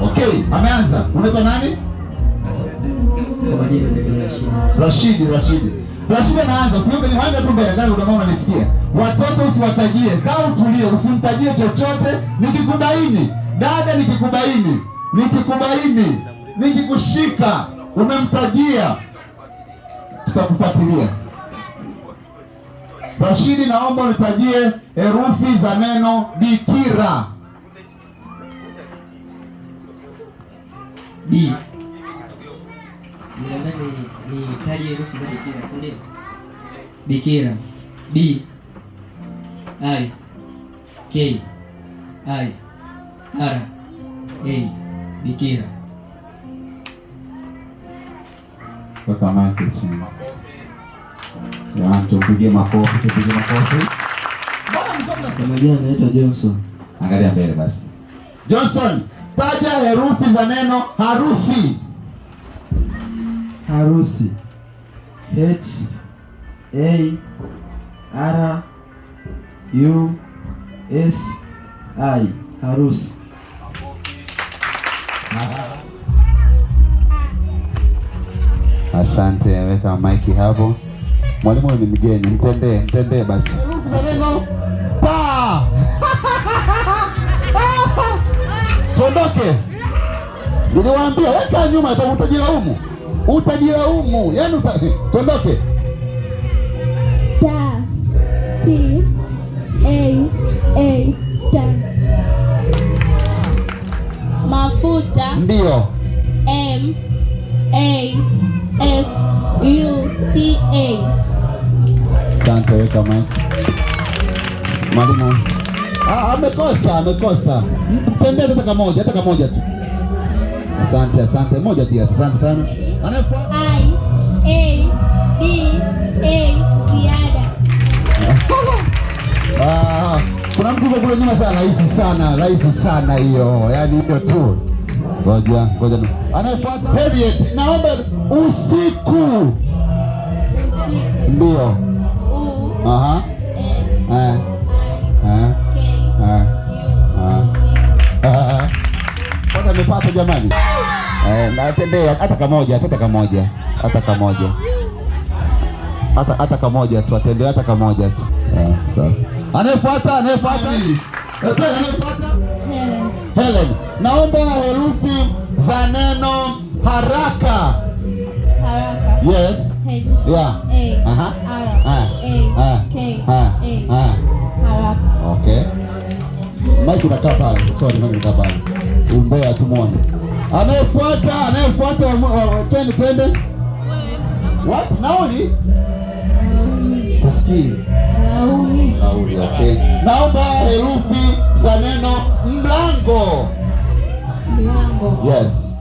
Okay, ameanza. Unaitwa nani? Rashidi. Rashidi anaanza. Usiombe ni hanga tu mbele kama kama unanisikia. Watoto usiwatajie. Kaa utulie, usimtajie chochote. Nikikubaini, dada nikikushika, umemtajia, tutakufuatilia. Rashidi, naomba unitajie herufi za neno bikira. B. Ni taji herufi za bikira, si ndio? Bikira. B I K I R A. Bikira. Kaka Michael chini. Ya, tupige makofi. Kama jana anaitwa Johnson. Angalia mbele basi. Johnson, taja herufi za neno harusi. Harusi. H A R U S I. Harusi. Asante, weka maiki hapo. Mwalimu ni mgeni, mtendee basi. Herufi za neno pa. Tondoke. Niliwaambia weka nyuma, utajilaumu. Yaani tondoke. Ta. T A ta. Mafuta. Ndio. M A F U T A. Asante, weka maiki. Mwalimu. Amekosa. Mtendee hata kamoja tu. Asante, moja pia. Asante sana. Anafuata I A D A ziada. Kuna mtu kule nyuma sana, rahisi sana hiyo. Yaani hiyo tu. Ngoja. Anafuata Harriet. Naomba usiku. Ndio. U Aha. S I K U. Kwanza amepata jamani. Na atendee hata kamoja. Hata kamoja tu, atendee hata kamoja tu. Sawa. Anayefuata. Helen. Naomba herufi za neno haraka. Yes. H Yeah. A Aha. R A K A. Haraka. Okay. Mike unakaa pale. Sorry, Mike unakaa pale. Umbea tumuone. Anayefuata twende. What? Nauli? Sisikii. Nauli, okay. Naomba herufi za neno mlango. Mlango. Yes.